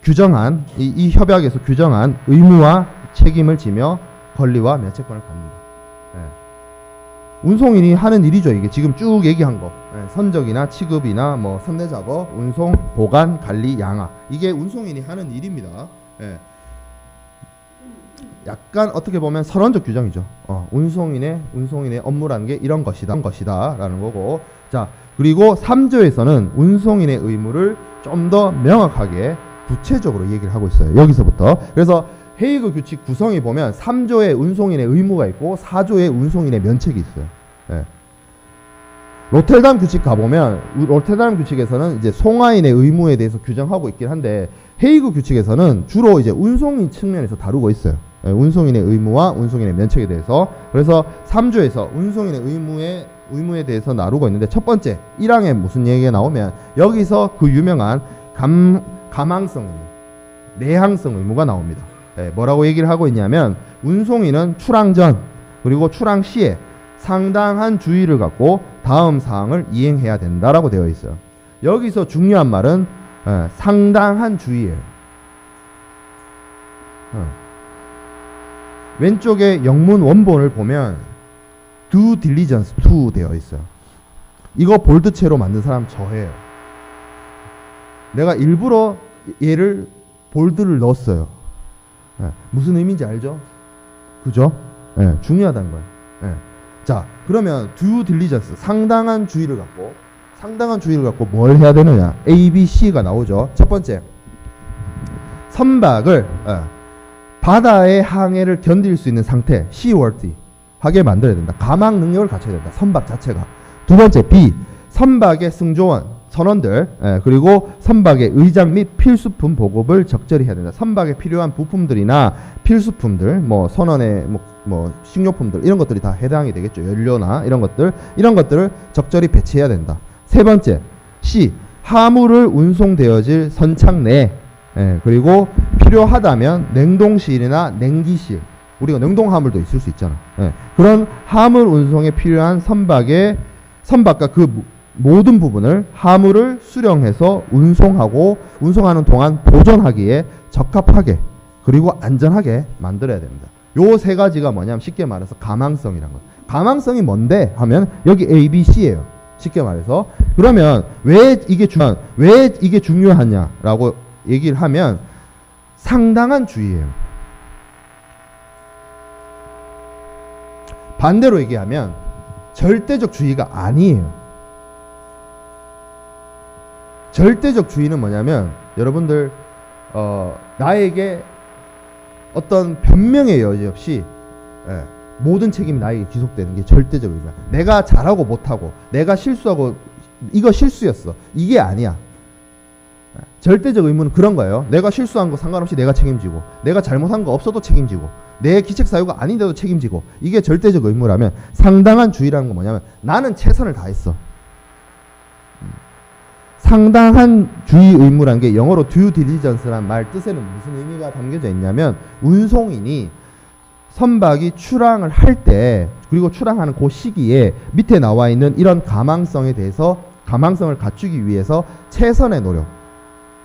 규정한 이 협약에서 규정한 의무와 책임을 지며 권리와 면책권을 갖는다. 운송인이 하는 일이죠. 이게 지금 쭉 얘기한 거. 선적이나 취급이나 뭐 선내작업, 운송, 보관, 관리, 양화. 이게 운송인이 하는 일입니다. 약간 어떻게 보면 선언적 규정이죠. 운송인의 업무라는 게 이런 것이다라는 거고. 자, 그리고 3조에서는 운송인의 의무를 좀 더 명확하게 구체적으로 얘기를 하고 있어요. 여기서부터. 그래서 헤이그 규칙 구성이 보면 3조에 운송인의 의무가 있고 4조에 운송인의 면책이 있어요. 로텔담 규칙 가보면 로텔담 규칙에서는 이제 송화인의 의무에 대해서 규정하고 있긴 한데, 헤이그 규칙에서는 주로 이제 운송인 측면에서 다루고 있어요. 운송인의 의무와 운송인의 면책에 대해서. 그래서 3조에서 운송인의 의무에 대해서 나누고 있는데, 첫 번째 1항에 무슨 얘기가 나오면 여기서 그 유명한 감항성 의무, 내항성 의무가 나옵니다. 뭐라고 얘기를 하고 있냐면, 운송인은 출항 전 그리고 출항 시에 상당한 주의를 갖고 다음 사항을 이행해야 된다라고 되어 있어요. 여기서 중요한 말은 상당한 주의예요. 왼쪽에 영문 원본을 보면 due diligence to 되어 있어요. 이거 볼드체로 만든 사람 저예요. 내가 일부러 얘를 볼드를 넣었어요. 무슨 의미인지 알죠? 그죠? 중요하다는 거예요. 자, 그러면 due diligence, 상당한 주의를 갖고 뭘 해야 되느냐? A, B, C가 나오죠. 첫 번째, 선박을 바다의 항해를 견딜 수 있는 상태, seaworthy 하게 만들어야 된다. 가망 능력을 갖춰야 된다. 선박 자체가. 두 번째, B, 선박의 승조원, 선원들, 그리고 선박의 의장 및 필수품 보급을 적절히 해야 된다. 선박에 필요한 부품들이나 필수품들, 뭐 선원의 뭐 식료품들 이런 것들이 다 해당이 되겠죠. 연료나 이런 것들을 적절히 배치해야 된다. 세 번째, C, 화물을 운송되어질 선착 내, 그리고 필요하다면 냉동실이나 냉기실, 우리가 냉동 화물도 있을 수 있잖아. 그런 화물 운송에 필요한 선박과 그 모든 부분을 화물을 수령해서 운송하는 동안 보존하기에 적합하게 그리고 안전하게 만들어야 됩니다. 요 세 가지가 뭐냐면 쉽게 말해서 가망성이란 거. 가망성이 뭔데 하면 여기 A, B, C예요. 쉽게 말해서. 그러면 왜 이게 중요하냐라고 얘기를 하면 상당한 주의예요. 반대로 얘기하면 절대적 주의가 아니에요. 절대적 주의는 뭐냐면 여러분들 나에게 어떤 변명의 여지 없이 모든 책임이 나에게 지속되는 게 절대적 의무야. 내가 잘하고 못하고 내가 실수하고 이거 실수였어, 이게 아니야. 절대적 의무는 그런 거예요. 내가 실수한 거 상관없이 내가 책임지고, 내가 잘못한 거 없어도 책임지고, 내 기책 사유가 아닌데도 책임지고, 이게 절대적 의무라면 상당한 주의라는 건 뭐냐면 나는 최선을 다했어. 상당한 주의 의무란 게 영어로 due diligence란 말 뜻에는 무슨 의미가 담겨져 있냐면 운송인이 선박이 출항을 할 때, 그리고 출항하는 그 시기에 밑에 나와 있는 이런 가망성에 대해서 가망성을 갖추기 위해서 최선의 노력,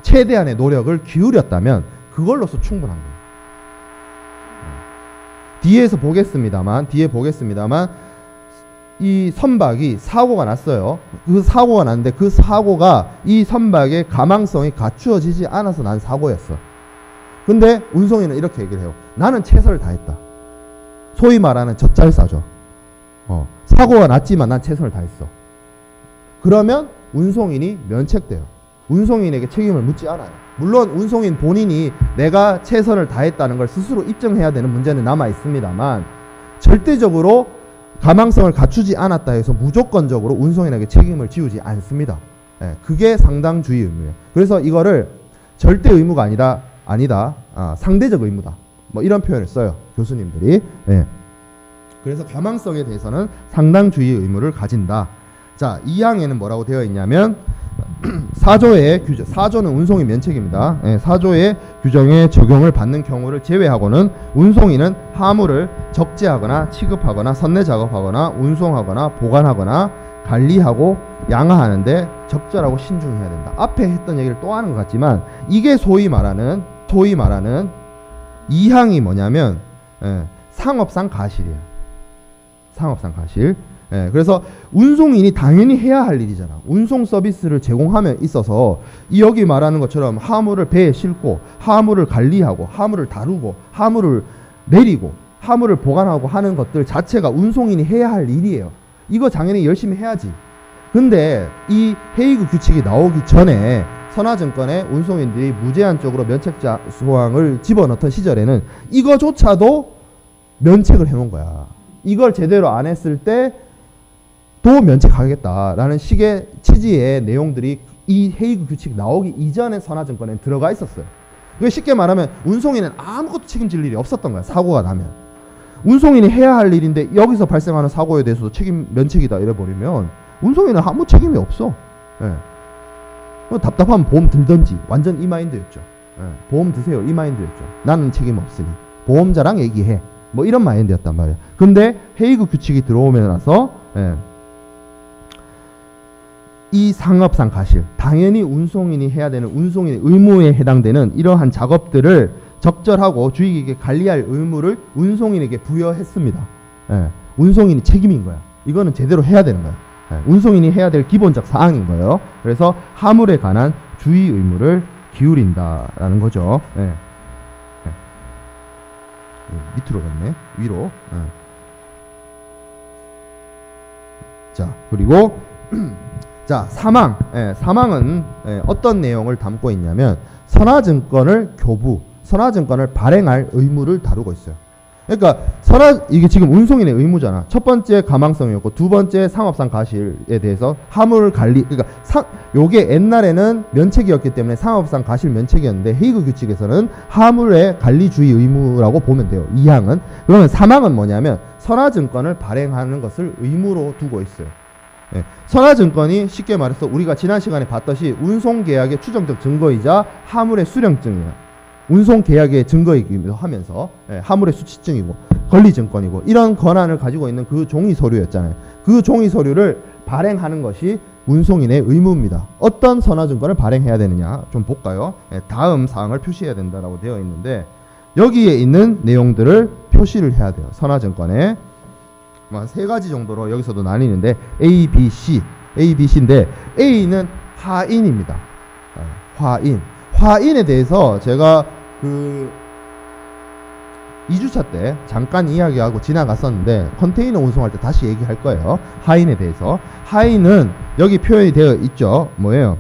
최대한의 노력을 기울였다면 그걸로서 충분한 거예요. 뒤에 보겠습니다만 이 선박이 사고가 났어요. 그 사고가 났는데 그 사고가 이 선박의 가망성이 갖추어지지 않아서 난 사고였어. 근데 운송인은 이렇게 얘기를 해요. 나는 최선을 다했다. 소위 말하는 젖잘싸죠. 사고가 났지만 난 최선을 다했어. 그러면 운송인이 면책돼요. 운송인에게 책임을 묻지 않아요. 물론 운송인 본인이 내가 최선을 다했다는 걸 스스로 입증해야 되는 문제는 남아 있습니다만 절대적으로 가망성을 갖추지 않았다 해서 무조건적으로 운송인에게 책임을 지우지 않습니다. 그게 상당주의 의무예요. 그래서 이거를 절대 의무가 아니다. 상대적 의무다. 뭐 이런 표현을 써요. 교수님들이. 그래서 가망성에 대해서는 상당주의 의무를 가진다. 자, 2항에는 뭐라고 되어 있냐면 4조의 규정, 4조는 운송인 면책입니다. 4조의 규정에 적용을 받는 경우를 제외하고는 운송인은 화물을 적재하거나 취급하거나 선내 작업하거나 운송하거나 보관하거나 관리하고 양하하는데 적절하고 신중해야 된다. 앞에 했던 얘기를 또 하는 것 같지만 이게 소위 말하는 2항이 뭐냐면 상업상 가실이에요. 상업상 가실. 그래서 운송인이 당연히 해야 할 일이잖아. 운송 서비스를 제공함에 있어서 여기 말하는 것처럼 화물을 배에 싣고 화물을 관리하고 화물을 다루고 화물을 내리고 화물을 보관하고 하는 것들 자체가 운송인이 해야 할 일이에요. 이거 당연히 열심히 해야지. 근데 이 헤이그 규칙이 나오기 전에 선화증권에 운송인들이 무제한적으로 면책자 소항을 집어넣던 시절에는 이거조차도 면책을 해놓은 거야. 이걸 제대로 안 했을 때 도 면책하겠다라는 식의 취지의 내용들이 이 헤이그 규칙 나오기 이전에 선화증권에 들어가 있었어요. 그게 쉽게 말하면 운송인은 아무것도 책임질 일이 없었던 거야. 사고가 나면. 운송인이 해야 할 일인데 여기서 발생하는 사고에 대해서도 책임 면책이다 이래버리면 운송인은 아무 책임이 없어. 답답하면 보험 들던지. 완전 이 마인드였죠. 보험 드세요. 이 마인드였죠. 나는 책임 없으니 보험자랑 얘기해. 뭐 이런 마인드였단 말이야. 근데 헤이그 규칙이 들어오면 나서 이 상업상 가실, 당연히 운송인이 해야 되는 운송인의 의무에 해당되는 이러한 작업들을 적절하고 주의 깊게 관리할 의무를 운송인에게 부여했습니다. 운송인이 책임인 거야. 이거는 제대로 해야 되는 거야. 운송인이 해야 될 기본적 사항인 거예요. 그래서 화물에 관한 주의 의무를 기울인다라는 거죠. 밑으로 갔네. 위로. 자, 그리고 자, 사망. 사망은 어떤 내용을 담고 있냐면 선화증권을 선화증권을 발행할 의무를 다루고 있어요. 그러니까 이게 지금 운송인의 의무잖아. 첫 번째 가망성이었고 두 번째 상업상 가실에 대해서 화물 관리. 그러니까 요게 옛날에는 면책이었기 때문에 상업상 가실 면책이었는데 헤이그 규칙에서는 화물의 관리주의 의무라고 보면 돼요. 2항은. 그러면 3항은 뭐냐면 선화증권을 발행하는 것을 의무로 두고 있어요. 선화증권이 쉽게 말해서 우리가 지난 시간에 봤듯이 운송계약의 추정적 증거이자 화물의 수령증이에요. 운송계약의 증거이기도 하면서 화물의 수취증이고 권리증권이고 이런 권한을 가지고 있는 그 종이 서류였잖아요. 그 종이 서류를 발행하는 것이 운송인의 의무입니다. 어떤 선화증권을 발행해야 되느냐 좀 볼까요? 다음 사항을 표시해야 된다라고 되어 있는데 여기에 있는 내용들을 표시를 해야 돼요. 선화증권에 한 세 가지 정도로 여기서도 나뉘는데 A, B, C, A, B, C인데 A는 하인입니다. 화인에 대해서 제가 그 2주차 때 잠깐 이야기하고 지나갔었는데 컨테이너 운송할 때 다시 얘기할 거예요. 하인에 대해서. 하인은 여기 표현이 되어 있죠. 뭐예요?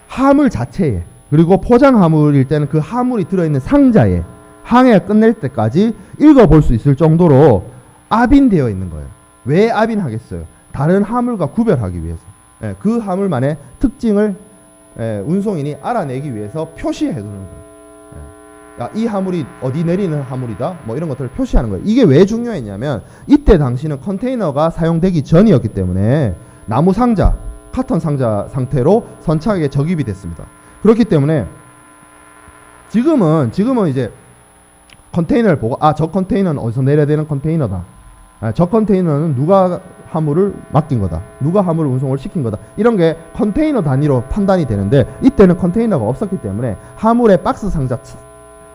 화물 자체에 그리고 포장 화물일 때는 그 화물이 들어있는 상자에 항해 끝낼 때까지 읽어볼 수 있을 정도로 압인되어 있는 거예요. 왜 압인하겠어요? 다른 화물과 구별하기 위해서. 그 화물만의 특징을 운송인이 알아내기 위해서 표시해 두는 거예요. 이 화물이 어디 내리는 화물이다 뭐 이런 것들을 표시하는 거예요. 이게 왜 중요했냐면 이때 당시는 컨테이너가 사용되기 전이었기 때문에 나무 상자, 카톤 상자 상태로 선착에 적입이 됐습니다. 그렇기 때문에 지금은 이제 컨테이너를 보고 저 컨테이너는 어디서 내려야 되는 컨테이너다. 저 컨테이너는 누가 화물을 맡긴 거다. 누가 화물을 운송을 시킨 거다. 이런 게 컨테이너 단위로 판단이 되는데 이때는 컨테이너가 없었기 때문에 화물의 박스 상자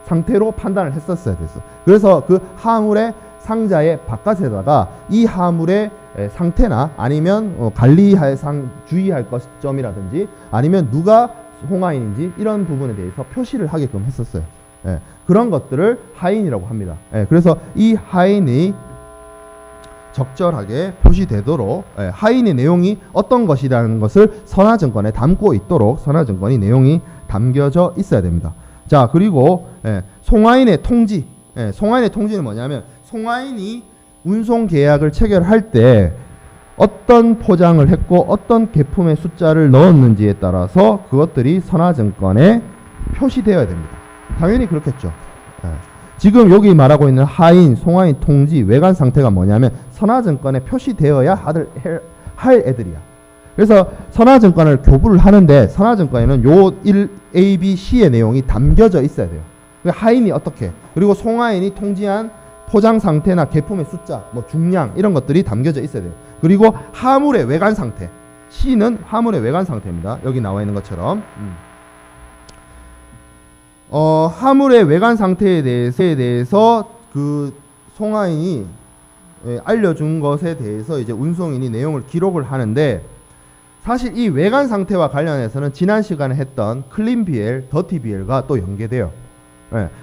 상태로 판단을 했었어야 됐어. 그래서 그 화물의 상자의 바깥에다가 이 화물의 상태나 아니면 관리할 주의할 것 점이라든지 아니면 누가 송화인인지 이런 부분에 대해서 표시를 하게끔 했었어요. 그런 것들을 하인이라고 합니다. 그래서 이 하인이 적절하게 표시되도록 하인의 내용이 어떤 것이라는 것을 선화증권에 담고 있도록 선화증권이 내용이 담겨져 있어야 됩니다. 자, 그리고 송화인의 통지. 송화인의 통지는 뭐냐면 송화인이 운송계약을 체결할 때 어떤 포장을 했고 어떤 계품의 숫자를 넣었는지에 따라서 그것들이 선화증권에 표시되어야 됩니다. 당연히 그렇겠죠. 지금 여기 말하고 있는 하인, 송화인 통지, 외관 상태가 뭐냐면 선화증권에 표시되어야 할 애들이야. 그래서 선화증권을 교부를 하는데 선화증권에는 요 1, A, B, C의 내용이 담겨져 있어야 돼요. 하인이 어떻게, 그리고 송화인이 통지한 포장 상태나 계품의 숫자, 뭐 중량 이런 것들이 담겨져 있어야 돼요. 그리고 화물의 외관 상태, C는 화물의 외관 상태입니다. 여기 나와 있는 것처럼. 화물의 외관 상태에 대해서 그 송화인이 알려준 것에 대해서 이제 운송인이 내용을 기록을 하는데 사실 이 외관 상태와 관련해서는 지난 시간에 했던 클린 BL, 더티 BL과 또 연계돼요.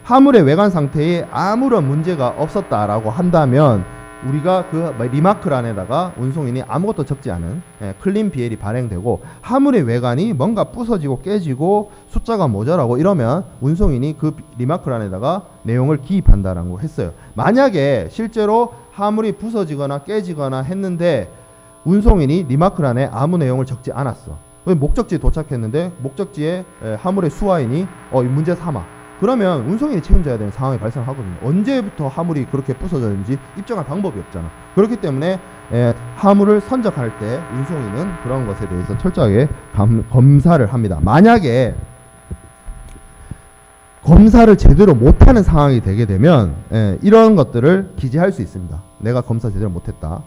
화물의 외관 상태에 아무런 문제가 없었다라고 한다면 우리가 그 리마크란에다가 운송인이 아무것도 적지 않은 클린 BL이 발행되고 화물의 외관이 뭔가 부서지고 깨지고 숫자가 모자라고 이러면 운송인이 그 리마크란에다가 내용을 기입한다라고 했어요. 만약에 실제로 화물이 부서지거나 깨지거나 했는데 운송인이 리마크란에 아무 내용을 적지 않았어. 목적지에 도착했는데 목적지에 화물의 수화인이 문제 삼아. 그러면 운송인이 책임져야 되는 상황이 발생하거든요. 언제부터 화물이 그렇게 부서졌는지 입증할 방법이 없잖아. 그렇기 때문에 화물을 선적할 때 운송인은 그런 것에 대해서 철저하게 검사를 합니다. 만약에 검사를 제대로 못하는 상황이 되게 되면 이런 것들을 기재할 수 있습니다. 내가 검사 제대로 못했다.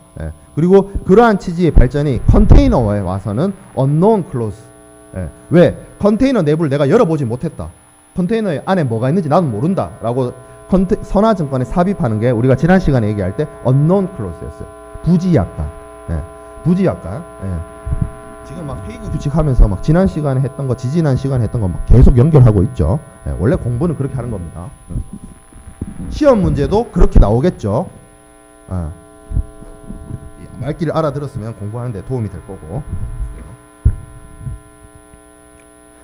그리고 그러한 취지의 발전이 컨테이너에 와서는 unknown clause. 왜? 컨테이너 내부를 내가 열어보지 못했다. 컨테이너 안에 뭐가 있는지 나도 모른다 라고 선화증권에 삽입하는 게 우리가 지난 시간에 얘기할 때 unknown clause였어요. 부지약관. 부지약관. 지금 막 헤이그 규칙하면서 막 지난 시간에 했던 거, 지지난 시간에 했던 거 막 계속 연결하고 있죠. 원래 공부는 그렇게 하는 겁니다. 시험 문제도 그렇게 나오겠죠. 말귀를 알아들었으면 공부하는데 도움이 될 거고.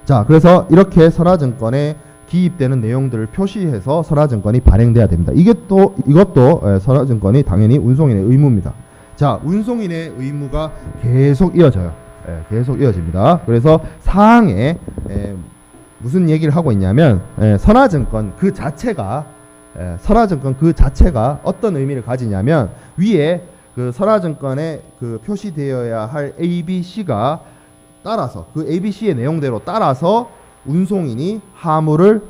자, 그래서 이렇게 선화증권에 기입되는 내용들을 표시해서 선화증권이 발행돼야 됩니다. 이것도 선화증권이 당연히 운송인의 의무입니다. 자, 운송인의 의무가 계속 이어져요. 계속 이어집니다. 그래서 사항에 무슨 얘기를 하고 있냐면 선화증권 그 자체가 어떤 의미를 가지냐면 위에 그 선화증권에 그 표시되어야 할 A, B, C가 따라서 그 A, B, C의 내용대로 따라서 운송인이 하물을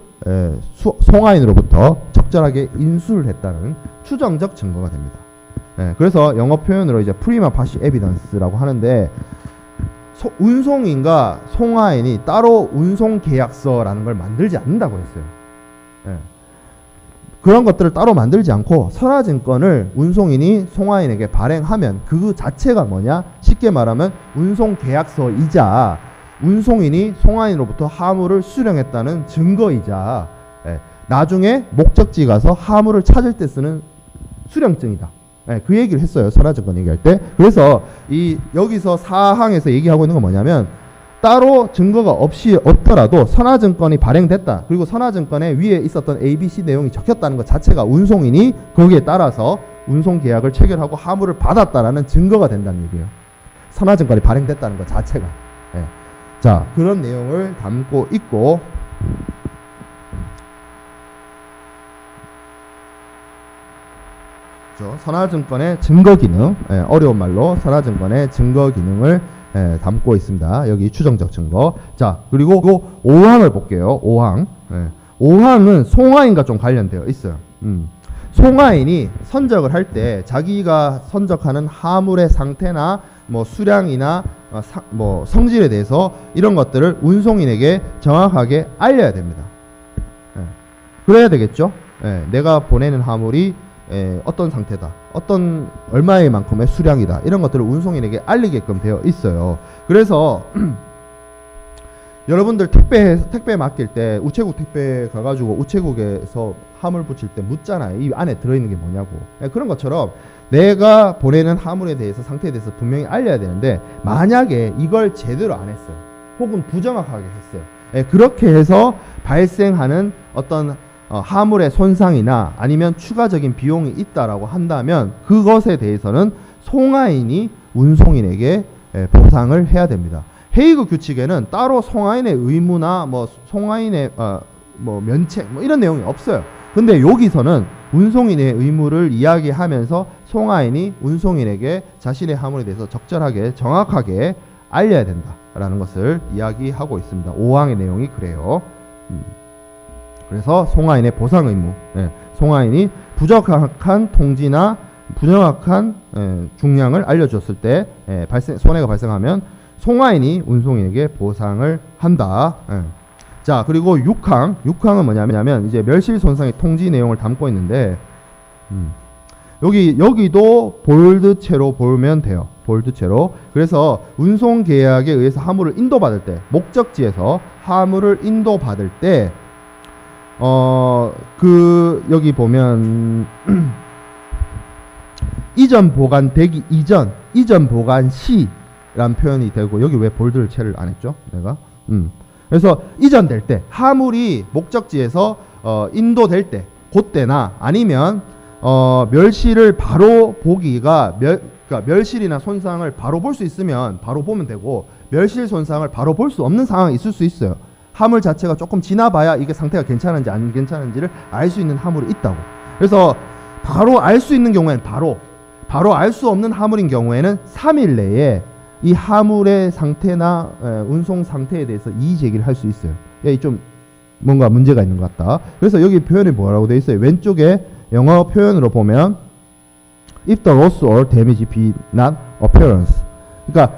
송화인으로부터 적절하게 인수를 했다는 추정적 증거가 됩니다. 그래서 영어 표현으로 이제 프리마 파시 에비던스라고 하는데 운송인과 송화인이 따로 운송계약서라는 걸 만들지 않는다고 했어요. 그런 것들을 따로 만들지 않고 선화증권을 운송인이 송화인에게 발행하면 그 자체가 뭐냐? 쉽게 말하면 운송계약서이자 운송인이 송화인으로부터 하물을 수령했다는 증거이자 나중에 목적지 가서 하물을 찾을 때 쓰는 수령증이다. 그 얘기를 했어요. 선화증권 얘기할 때. 그래서 여기서 사항에서 얘기하고 있는 건 뭐냐면 따로 증거가 없더라도 선화증권이 발행됐다. 그리고 선화증권에 위에 있었던 A, B, C 내용이 적혔다는 것 자체가 운송인이 거기에 따라서 운송계약을 체결하고 하물을 받았다라는 증거가 된다는 얘기예요. 선화증권이 발행됐다는 것 자체가. 자, 그런 내용을 담고 있고 선화증권의 증거 기능, 어려운 말로 선화증권의 증거 기능을 담고 있습니다. 여기 추정적 증거. 자, 그리고 5항을 볼게요. 5항. 5항은 송화인과 좀 관련되어 있어요. 송화인이 선적을 할 때 자기가 선적하는 하물의 상태나 뭐 수량이나 뭐 성질에 대해서 이런 것들을 운송인에게 정확하게 알려야 됩니다. 그래야 되겠죠. 내가 보내는 하물이 어떤 상태다, 어떤 얼마의 만큼의 수량이다, 이런 것들을 운송인에게 알리게끔 되어 있어요. 그래서 여러분들 택배 맡길 때 우체국 택배 가가지고 우체국에서 하물 붙일 때 묻잖아요. 이 안에 들어있는 게 뭐냐고. 그런 것처럼 내가 보내는 하물에 대해서 상태에 대해서 분명히 알려야 되는데 만약에 이걸 제대로 안 했어요. 혹은 부정확하게 했어요. 그렇게 해서 발생하는 어떤 하물의 손상이나 아니면 추가적인 비용이 있다라고 한다면 그것에 대해서는 송화인이 운송인에게 보상을 해야 됩니다. 헤이그 규칙에는 따로 송화인의 의무나 뭐 송화인의 뭐 면책 뭐 이런 내용이 없어요. 근데 여기서는 운송인의 의무를 이야기하면서 송화인이 운송인에게 자신의 하물에 대해서 적절하게 정확하게 알려야 된다라는 것을 이야기하고 있습니다. 5항의 내용이 그래요. 그래서 송화인의 보상 의무, 송화인이 부적합한 통지나 부정확한 중량을 알려줬을 때 손해가 발생하면 송화인이 운송인에게 보상을 한다. 자, 그리고 6항은 뭐냐면 이제 멸실 손상의 통지 내용을 담고 있는데 여기도 볼드체로 보면 돼요. 볼드체로. 그래서 운송 계약에 의해서 하물을 인도받을 때, 목적지에서 하물을 인도받을 때 여기 보면 이전 보관되기 이전 보관 시라는 표현이 되고, 여기 왜 볼드체를 안 했죠? 내가. 그래서 이전될 때, 하물이 목적지에서 인도될 때, 그때나 아니면 멸실을 바로 보기가 그러니까 멸실이나 손상을 바로 볼 수 있으면 바로 보면 되고, 멸실 손상을 바로 볼 수 없는 상황이 있을 수 있어요. 하물 자체가 조금 지나봐야 이게 상태가 괜찮은지 안 괜찮은지를 알 수 있는 하물이 있다고. 그래서 바로 알 수 있는 경우에는 바로 알 수 없는 하물인 경우에는 3일 내에 이 하물의 상태나 운송 상태에 대해서 이의 제기를 할 수 있어요. 좀 뭔가 문제가 있는 것 같다. 그래서 여기 표현이 뭐라고 되어 있어요? 왼쪽에 영어 표현으로 보면 if the loss or damage be not appearance, 그러니까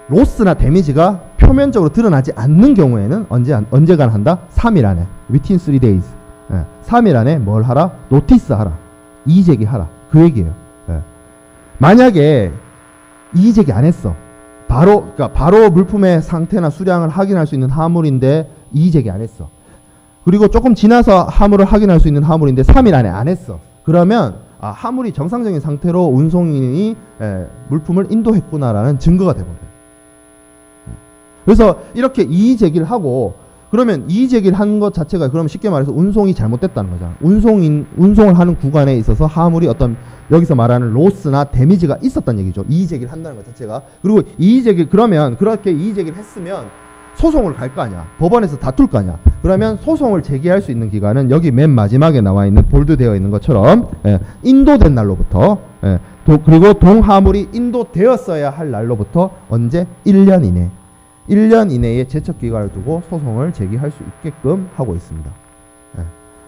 로스나 데미지가 표면적으로 드러나지 않는 경우에는 언제간 한다? 3일 안에, within 3 days. 3일 안에 뭘 하라? 노티스 하라. 이의 제기하라. 그 얘기예요. 만약에 이의 제기 안 했어. 그러니까 바로 물품의 상태나 수량을 확인할 수 있는 화물인데 이의제기 안 했어. 그리고 조금 지나서 화물을 확인할 수 있는 화물인데 3일 안에 안 했어. 그러면 화물이 정상적인 상태로 운송인이 물품을 인도했구나라는 증거가 돼버려요. 그래서 이렇게 이의제기를 하고 그러면 이의제기를 한 것 자체가 그러면 쉽게 말해서 운송이 잘못됐다는 거잖아. 운송을 하는 구간에 있어서 화물이 어떤 여기서 말하는 로스나 데미지가 있었다는 얘기죠. 이의제기를 한다는 것 자체가. 그리고 그러면 그렇게 이의제기를 했으면 소송을 갈 거 아니야. 법원에서 다툴 거 아니야. 그러면 소송을 제기할 수 있는 기간은 여기 맨 마지막에 나와 있는 볼드되어 있는 것처럼 인도된 날로부터 그리고 동화물이 인도되었어야 할 날로부터 언제? 1년 이내. 1년 이내에 제척 기간을 두고 소송을 제기할 수 있게끔 하고 있습니다.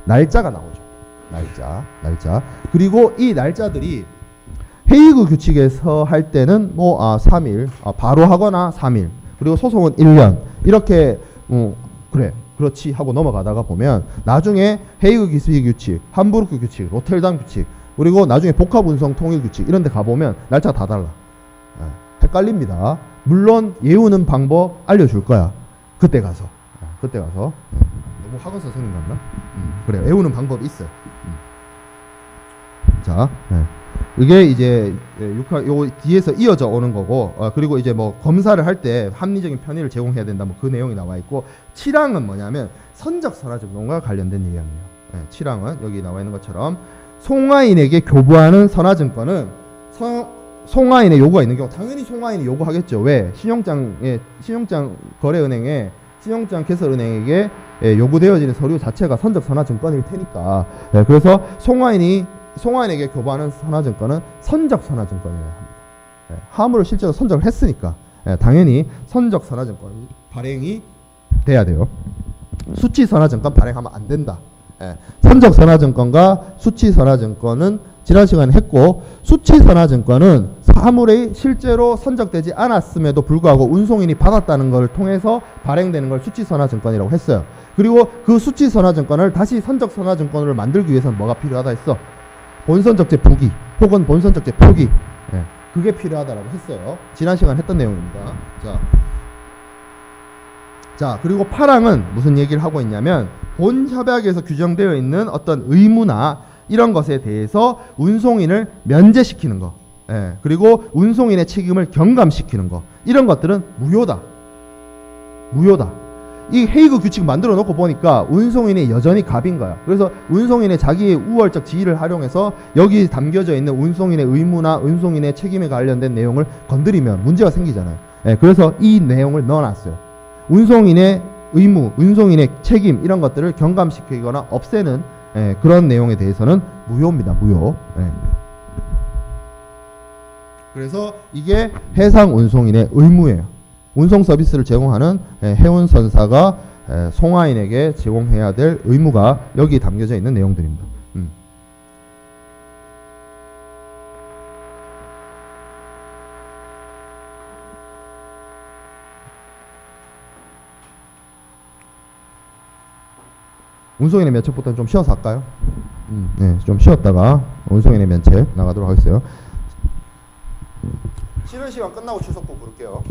날짜가 나오죠. 날짜. 그리고 이 날짜들이 헤이그 규칙에서 할 때는 3일, 바로 하거나 3일. 그리고 소송은 1년. 이렇게 그렇지 하고 넘어가다가 보면 나중에 헤이그 기스비 규칙, 함부르크 규칙, 로텔담 규칙, 그리고 나중에 복합운송 통일 규칙 이런 데 가보면 날짜가 다 달라. 헷갈립니다. 물론 예우는 방법 알려줄 거야. 그때 가서. 너무 학원 선생님 같나? 그래, 외우는 방법이 있어요. 자, 이게 이제 요 뒤에서 이어져 오는 거고, 그리고 이제 뭐 검사를 할 때 합리적인 편의를 제공해야 된다, 뭐 그 내용이 나와 있고, 7항은 뭐냐면 선적 선화증권과 관련된 내용이에요. 7항은 여기 나와 있는 것처럼 송화인에게 교부하는 선화증권은 송화인의 요구가 있는 경우 당연히 송화인이 요구하겠죠. 왜? 신용장 거래은행에 신용장 개설은행에게 요구되어지는 서류 자체가 선적 선화증권일 테니까. 그래서 송화인에게 교부하는 선화증권은 선적 선화증권이라고 합니다. 화물을 실제로 선적을 했으니까 당연히 선적 선화증권이 발행이 돼야 돼요. 수치 선화증권 발행하면 안 된다. 선적 선화증권과 수치 선화증권은 지난 시간에 했고, 수치 선화증권은 화물이 실제로 선적되지 않았음에도 불구하고 운송인이 받았다는 걸 통해서 발행되는 걸 수치 선화증권이라고 했어요. 그리고 그 수치 선화증권을 다시 선적 선화증권으로 만들기 위해서는 뭐가 필요하다 했어? 본선적재 부기 혹은 본선적재 표기, 그게 필요하다라고 했어요. 지난 시간에 했던 내용입니다. 자, 그리고 8항은 무슨 얘기를 하고 있냐면 본 협약에서 규정되어 있는 어떤 의무나 이런 것에 대해서 운송인을 면제시키는 거, 그리고 운송인의 책임을 경감시키는 거, 이런 것들은 무효다. 이 헤이그 규칙 만들어 놓고 보니까 운송인이 여전히 갑인 거야. 그래서 운송인의 자기의 우월적 지위를 활용해서 여기 담겨져 있는 운송인의 의무나 운송인의 책임에 관련된 내용을 건드리면 문제가 생기잖아요. 그래서 이 내용을 넣어놨어요. 운송인의 의무, 운송인의 책임 이런 것들을 경감시키거나 없애는 그런 내용에 대해서는 무효입니다. 무효. 그래서 이게 해상 운송인의 의무예요. 운송 서비스를 제공하는 해운선사가 송화인에게 제공해야 될 의무가 여기 담겨져 있는 내용들입니다. 운송인의 면책부터는 좀 쉬어서 할까요? 좀 쉬었다가 운송인의 면책 나가도록 하겠어요. 쉬는 시간 끝나고 출석부 부를게요.